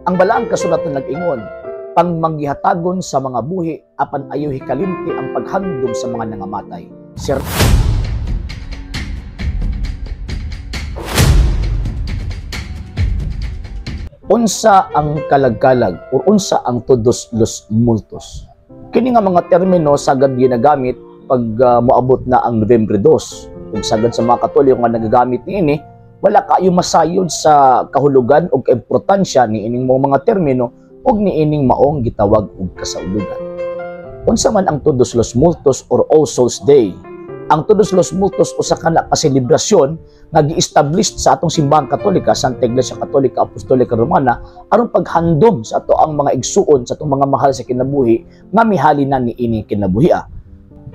Ang balaang kasulatan nag-ingon, pangmanggihatagon sa mga buhi, apan ayaw hikalimti ang paghandom sa mga nangamatay. Sir, unsa ang kalagkalag o unsa ang todos los multos? Kini nga mga termino sagad ginagamit pag moabot na ang November 2. Kung sagad sa mga Katoliko nga nagagamit niini, wala kayo masayod sa kahulugan o importansya ni ining mga termino o ni ining maong gitawag og kasaulugan. Unsa man ang Todos los Multos or All Souls Day? Ang Todos los Multos usa ka na selebrasyon nga gi-establish sa atong simbahang Katolika, Santa Iglesia Katolika Apostolika Romana, aron paghandom sa ato ang mga igsuon sa atong mga mahal sa kinabuhi nga mihalin na ni ining kinabuhia.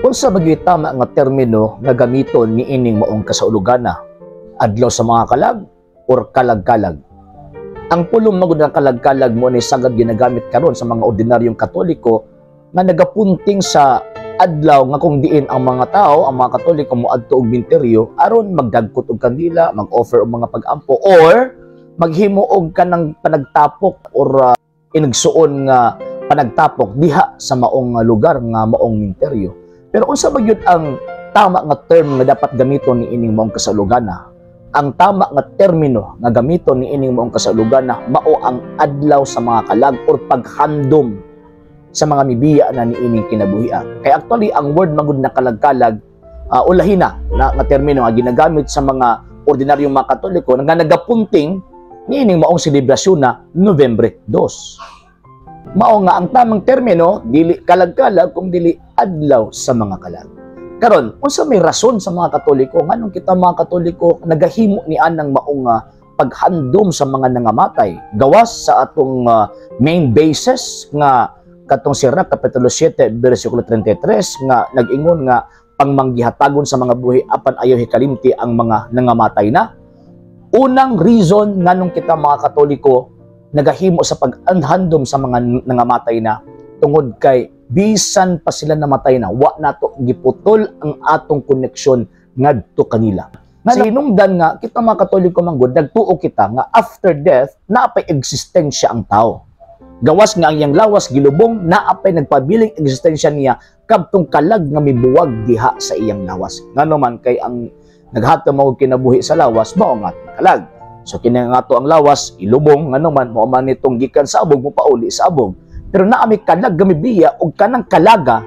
Unsa bagay tama nga termino nga gamiton ni ining maong kasaulugana? Adlaw sa mga kalag or kalag-kalag? Ang pulong magud nga kalag-kalag mo ni sagad ginagamit karon sa mga ordinaryong Katoliko nga nagapunting sa adlaw nga kung diin ang mga tao, ang mga Katoliko moadto og minteryo aron magdagkot og kandila, mag-offer og mga pag-ampo or maghimo og kanang panagtapok or inigsuon nga panagtapok diha sa maong lugar nga maong minteryo. Pero unsa ba gyud ang tama nga term nga dapat gamiton ni ining maong kasalugana? Ang tama nga termino nga gamiton ni ining maong kasalugana mao ang adlaw sa mga kalag or paghandom sa mga mibiya na ni ining kinabuhian. Kaya actually ang word magud na kalag-kalag ulahina na termino nga ginagamit sa mga ordinaryong mga Katoliko nga nagapunting ni ining maong selebrasyon na November 2. Mao nga ang tamang termino dili kalag-kalag kung dili adlaw sa mga kalag. Karon, unsa may rason sa mga Katoliko nganong kita mga Katoliko nagahimo ni anang maong paghandom sa mga nangamatay gawas sa atong main basis nga katong Sirach kapitulo 7 bersikulo 33 nga nag-ingon nga pangmanggihatagon sa mga buhi apan ayaw hikalimti ang mga nangamatay na. Unang reason nganong kita mga Katoliko nagahimo sa paghandom sa mga nangamatay na tungod kay bisan pa sila namatay na wa nato giputol ang atong koneksyon ngadto kanila. Sa hinungdan nga kita mga Katoliko manggod nagtuo kita nga after death naapay eksistensya ang tao. Gawas nga ang iyang lawas gilubong naapay nagpabiling eksistensya niya kadtong kalag nga mibuwag diha sa iyang lawas. Ngano man kay ang naghatag mao kinabuhi sa lawas mao nga kalag. So kini nga to ang lawas ilubong ngano man mao man nitong gikan sa abog mo pauli sa abog. Pero naami kalag gamibiya og kanang kalaga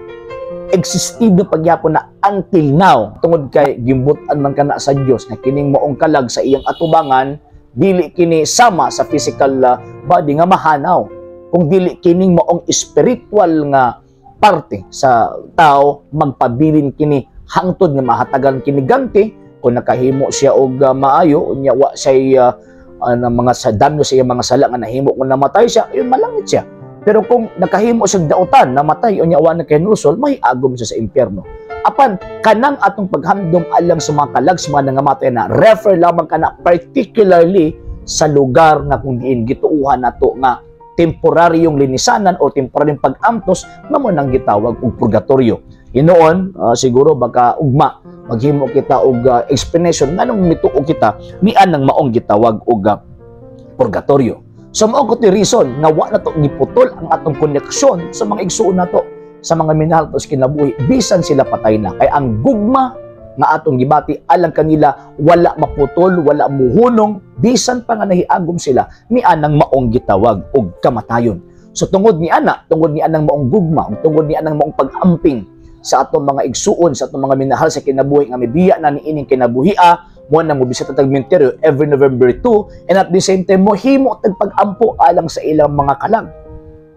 existid na pagyapon na until now tungod kay gimbutan man kana sa Dios na kining maong kalag sa iyang atubangan dili kini sama sa physical body nga mahanaw kung dili kining maong spiritual nga parte sa tao magpabilin kini hangtod nga mahatagan kini ganti kung nakahimo siya og maayo unya wa siya mga sa danyo sa iyang mga sala nga nahimo kung namatay siya ayun malangit siya. Pero kung nakahimo siya dautan, namatay o niya na kay nusol, may agom siya sa impyerno. Apan, kanang atong paghandom alang sa mga kalag, sa mga nangamatay na, refer lamang ka na particularly sa lugar na kung diin gituuhan nato nga temporaryong linisanan o temporaryong pag-amtos na mo nang gitawag og purgatorio. Hinoon, siguro baka ugma, maghimo kita og explanation nganong mituo kita ni anang maong gitawag og purgatorio. So mao ko ti reason nga wa nato giputol ang atong koneksyon sa mga igsuon nato sa mga minahal sa kinabuhi bisan sila patay na. Kay ang gugma nga atong gibati alang kanila wala maputol, wala muhunong bisan pa nga nahiagom sila ni anang maong gitawag og kamatayon. So tungod ni anang maong gugma, tungod ni anang maong pag-amping sa atong mga igsuon, sa atong mga minahal sa kinabuhi nga mibiya na ni ining kinabuhia mo nang mobisita tag minteryo every November 2 and at the same time mo himo tag pag-ampo alang sa ilang mga kalag.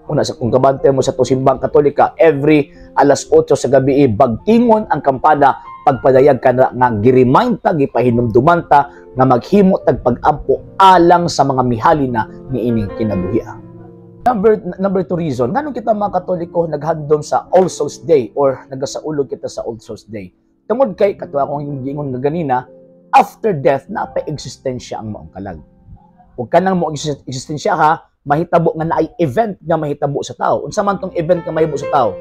Una sa kung kabante mo sa simbang Katolika every alas 8 sa gabi bagtingon ang kampana pagpadayag ka na nga gi-remind ta gipahinumduman ta nga maghimo tag pag-ampo alang sa mga mihalina ni ining kinabuhia. Number 2 reason nganong kita mga Katoliko naghandom sa All Souls Day or nagasaulog kita sa All Souls Day. Tungod kay katwa akong gingon nga ganina after death na pa eksistensya ang maong kalag. Ug kanang mo eksistensya ha, mahitabo nga naay event nga mahitabo sa tao. Unsa man tong event nga mahitabo sa tao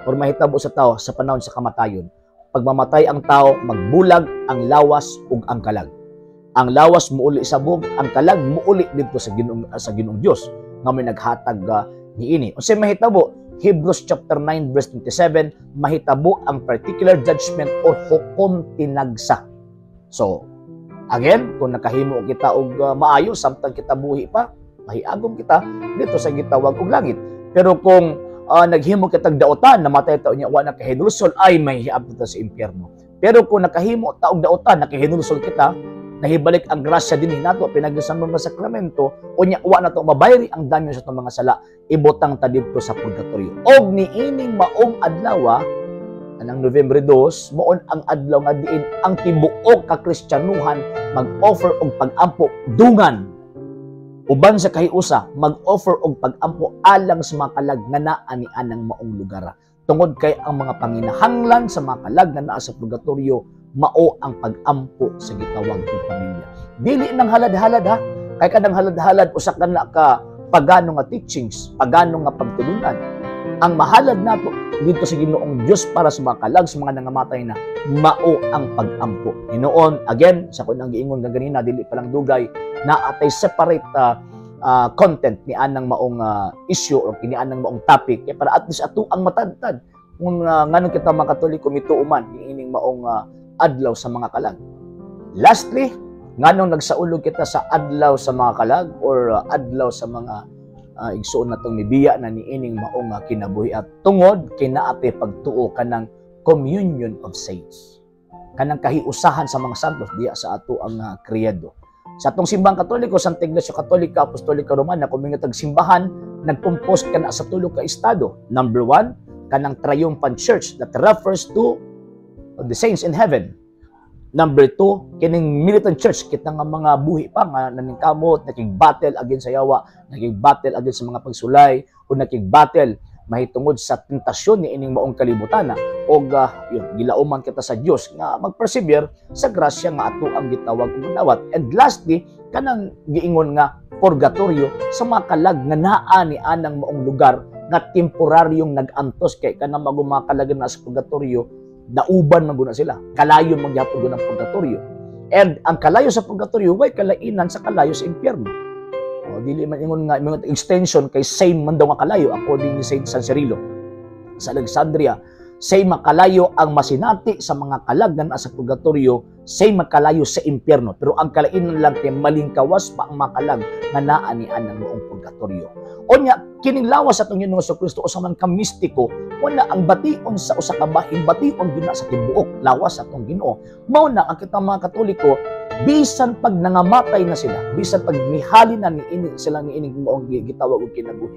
or mahitabo sa tao sa panahon sa kamatayon. Pag mamatay ang tao, magbulag ang lawas ug ang kalag. Ang lawas muuli sa bug, ang kalag muuli dito sa Ginoong Dios. nga may naghatag niini. Unsay mahitabo? Hebrews chapter 9 verse 27, mahitabo ang particular judgment or hukom tinagsa. So, again, kung nakahimo kita og maayo samtang kita buhi pa, mahiagom kita dito sa gitawag og langit. Pero kung naghimo kitag daotan, namatay ta unya wa na kahinulsol, ay mahiabot ta sa impyerno. Pero kung nakahimo ta og daotan, nakahinulsol kita, nahibalik ang grasya dinhi nato pinagdasam mga sakramento, unya wa na to mabayri ang danyo sa itong mga sala, ibutang ta didto sa purgatorio. Og niining maong adlaw anang November 2, moon ang adlaw nga diin ang tibuok ka Kristiyanuhan mag-offer og pag-ampo dungan. Uban sa kahiusa, mag-offer og pag-ampo alang sa mga kalag nga naa ni anang maong lugar. Tungod kay ang mga panginahanglan sa mga kalag nga naa sa purgatorio, mao ang pag-ampo sa gitawag ng pamilya. Dili nang halad-halad ha. Kay kanang halad-halad usa ka na ka pagano nga teachings, pagano nga pagtulunan. Ang mahalad nato dito sa Ginoong Dios para sa mga kalag, sa mga nangamatay na, mao ang pag-ampo. Hinoon, again, sa kunang giingon nga ganina, dili pa lang dugay, na atay separate content ni anang maong issue o kini anang maong topic, kaya para at least ato ang matadtad kung nganong kita mga Katoliko mituuman ining maong adlaw sa mga kalag. Lastly, nganong nagsaulog kita sa adlaw sa mga kalag or adlaw sa mga igsuon natong mibiya na niining maong kinabuhi at tungod kinaate pagtuo kanang communion of saints, kanang kahiusahan sa mga santos diya sa ato ang kriyado. Sa atong simbang Katoliko, Santa Iglesia Katolika Apostolika Romana, kung mga tagsimbahan, nagcompose ka na sa tulo ka estado. Number 1, kanang triumphant church that refers to the saints in heaven. Number 2, kining militant church, kita nga mga buhi pa nga naningkamot, nakig-battle against sa yawa, nakig-battle against sa mga pagsulay, o nakig-battle mahitungod sa tentasyon ni ining maong kalibutan o gilauman kita sa Dios nga mag-persevere sa grasya nga ato ang gitawag ug dawat. And lastly, kanang giingon nga purgatorio sa mga kalag nga naa ni anang maong lugar nga temporaryong nag-antos kay kanang mga kalag na sa purgatorio nauban man guna sila. Kalayo man gyapon ang purgatorio. And ang kalayo sa purgatorio way kalainan sa kalayo sa impyerno. Dili man ingon nga extension kay same man daw nga kalayo according ni Saint San Cirilo sa Alexandria. Same makalayo ang masinati sa mga kalag na sa purgatorio, same makalayo sa impyerno. Pero ang kalainan lang kay malingkawas pa ang mga kalag nga naa ni anang maong purgatorio. Onya kining lawas atong Ginoong Jesucristo usa man ka mistiko, wala ang bation sa usa ka bahin, bation gyud na sa tibuok lawas atong Ginoo. Mao na ang kitang mga Katoliko, bisan pag nangamatay na sila, bisan pag mihali na ni sila ni ining maong gitawag og kinabuhi,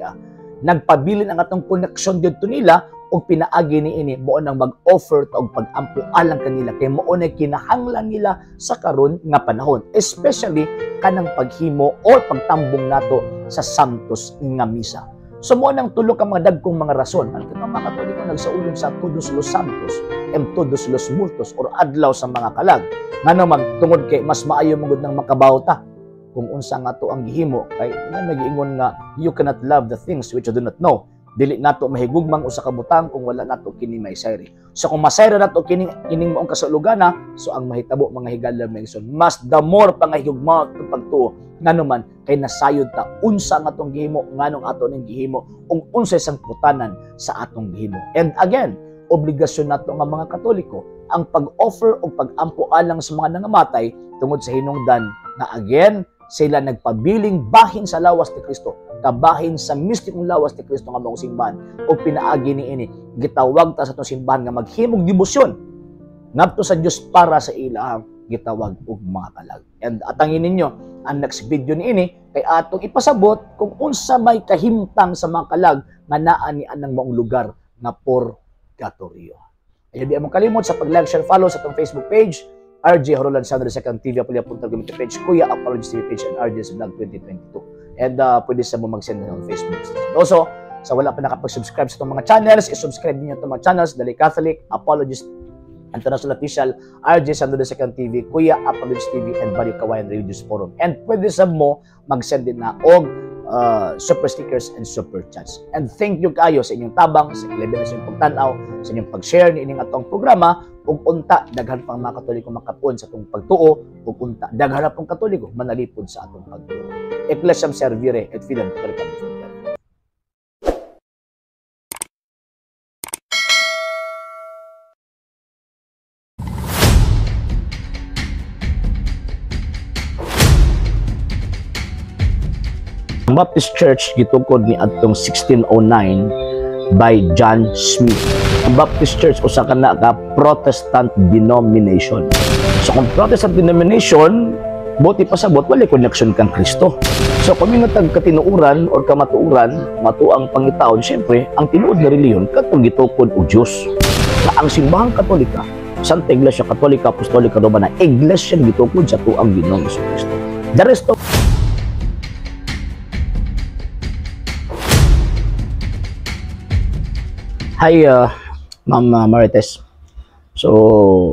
nagpabilin ang atong connection didto nila og pinaagi niini mo nang mag-offer ta og pag-ampo alang kanila kay mao na kinahanglan nila sa karon nga panahon, especially kanang paghimo o pagtambong nato sa santos nga misa. So mo nang tulo ka mga dagkong mga rason ang kita mga Katoliko nagsaulong sa Todos los Santos and Todos los Multos or adlaw sa mga kalag ngano magtungod kay mas maayo magud nang makabawta kung unsa nga to ang gihimo kay nagiingon nga you cannot love the things which you do not know. Dili nato mahigugmang usa ka butang kung wala nato kini maisayri. So kung masayra nato kining maong kasulugana, so ang mahitabo mga higala Megson, mas the more pangahigugma itong pagtuo ngano man kay nasayod ta unsa nga atong gihimo nganong ato ning gihimo ug unsa sang putanan sa atong gihimo. And again, obligasyon nato nga mga Katoliko ang pag-offer o pag-ampo alang sa mga nangamatay tungod sa hinungdan na again sila nagpabiling bahin sa lawas ni Kristo, kabahin sa mistikong lawas ni Kristo nga maong simbahan o pinaagi niini gitawag ta sa atong simbahan nga maghimog debosyon ngadto sa Dios para sa ilahang gitawag og mga kalag. And atangin ninyo ang next video niini kay atong ipasabot kung unsa may kahimtang sa mga kalag nga naa ni anang maong lugar nga purgatorio. Ayaw di mo kalimot sa pag-like, share, follow sa atong Facebook page, RJ Horolan Sandro Second TV, apalya punta gamit yung page, Kuya Apologist TV page, and RJ's Vlog 2022. And pwede sa mo mag-send ng Facebook. Also, sa wala pa nakapag-subscribe sa itong mga channels, i-subscribe niyo itong mga channels, Dali Catholic, Apologist, International Official, RJ Sandro Second TV, Kuya Apologist TV, and Barrio Kawayan Religious Forum. And pwede sa mo mag-send din na og super stickers and super chats. And thank you kayo sa inyong tabang, sa ilabi na sa inyong pagtanaw, sa inyong pag-share ni ining atong programa, ug unta daghan pang mga Katoliko makapon sa atong pagtuo, ug unta daghan pang Katoliko manalipod sa atong pagtuo. Ecclesiam servire et fidem Catholicae. Ang Baptist Church gitukod ni adtong 1609 by John Smith. Ang Baptist Church usa ka na ka Protestant denomination. So kung Protestant denomination, buti pa sabot wala connection kang Kristo. So kung minatag katinuuran or kamatuuran, matuang pangitaon, syempre ang tinuod na reliyon katong gitukod og Dios. Ang simbahang Katolika, Santa Iglesia Katolika Apostolika Romana, iglesia gitukod sa tuang Ginoong Jesucristo. The rest of Hi, Ma'am Marites. So,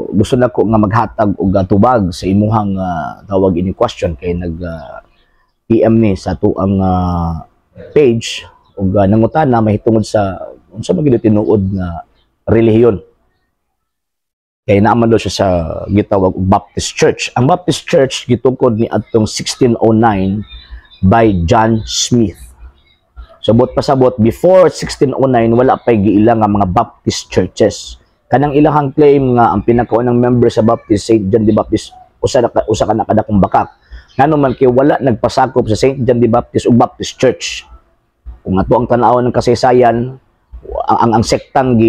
gusto na ko nga maghatag og tubag sa imuhang tawag ini question kay PM ni sa tuang page ug nangutana mahitungod sa unsa magid tinuod nga relihiyon. Kay naaman daw siya sa gitawag og Baptist Church. Ang Baptist Church gitukod ni adtong 1609 by John Smith. Sabot pasabot, before 1609, wala pa'y giilang nga mga Baptist churches. Kanang ilahang claim nga ang pinakaunang member sa Baptist, St. John the Baptist, usa ka na kadakong bakak. Ngano man kay wala nagpasakop sa St. John the Baptist o Baptist Church. Kung ato ang tanawan ng kasaysayan, ang sektang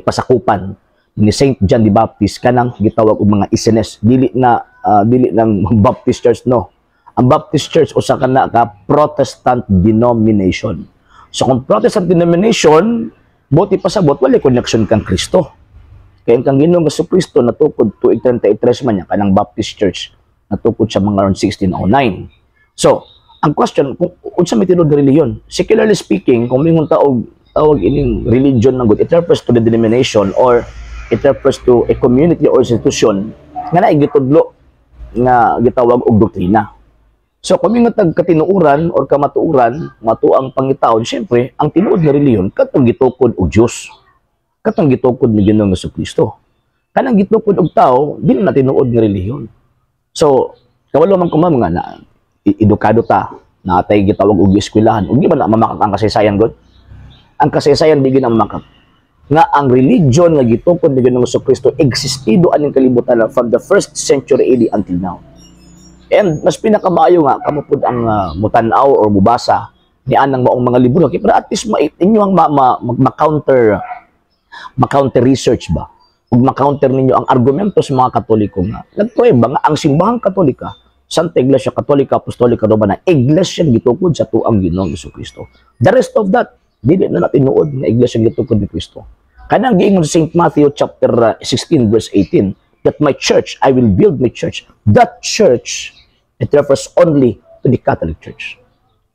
pasakupan ni St. John the Baptist kanang gitawag og mga isines, dili ng Baptist Church, no. Ang Baptist Church usa ka na ka Protestant denomination. So kung Protestant denomination, buti pa sabot wala connection kang Kristo. Kaya kang Ginoong Jesucristo natukod tuig 33 man niya kanang Baptist Church natukod sa mga around 1609. So, ang question kung unsa may tinuod nga relihiyon? Secularly speaking, kung mingon tawag ining religion ng good, it refers to the denomination or it refers to a community or institution nga naay gitudlo nga gitawag og doktrina. So, kung yung katinuuran or kamatuuran, matuang pangitaon, syempre, ang tinuod na reliyon, katong gitukod o Diyos. Katong gitukod ni Ginoong Jesucristo. Kanang gitukod og tao, di na tinuod na reliyon. So, kawalo man kumam nga na edukado ta, na atay gitawag og eskwelahan, ug di ba na mamakak ang kasaysayan god? Ang kasaysayan di na mamakak. Nga ang religion nga gitukod ni Ginoong Jesucristo existido aning kalibutan from the 1st century AD until now. And mas pinakamaayo nga kamupod ang mutanaw or mubasa ni anang maong mga libro kay para at least inyo ang ma-counter research ba ug ma-counter ninyo ang argumento sa mga Katoliko nga nagprueba nga ang simbahang Katolika Santa Iglesia Katolika Apostolika Romana iglesia gitukod sa tuang Ginoong Jesucristo. The rest of that dili na tinuod nga iglesia gitukod ni Kristo. Kanang giingon sa St. Matthew chapter 16 verse 18 that my church, I will build my church. That church, it refers only to the Catholic Church.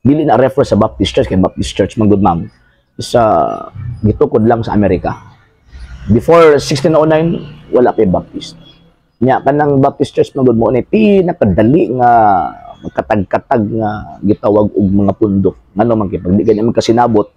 Dili na refer sa Baptist Church, kay Baptist Church, mga good ma'am, sa gitukod lang sa Amerika. Before 1609, wala pa Baptist. Nya, kanang Baptist Church, mga good mo, pinakadali nga, magkatag-katag nga, gitawag og mga pundok. Ano man, pag di ganyan magkasinabot,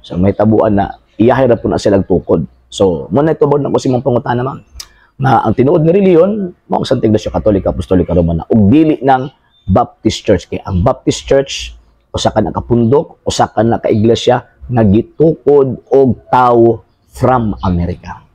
so may tabuan na, iyahira po na silang tukod. So, muna ito ba na ko si mong pangutana, ma'am? Na ang tinuod nga reliyon mao ang Santa Iglesia Katolika Apostolika Romana ug dili ng Baptist Church kay ang Baptist Church usa ka na ka pundok, usa ka na ka iglesia nga gitukod og tawo from America.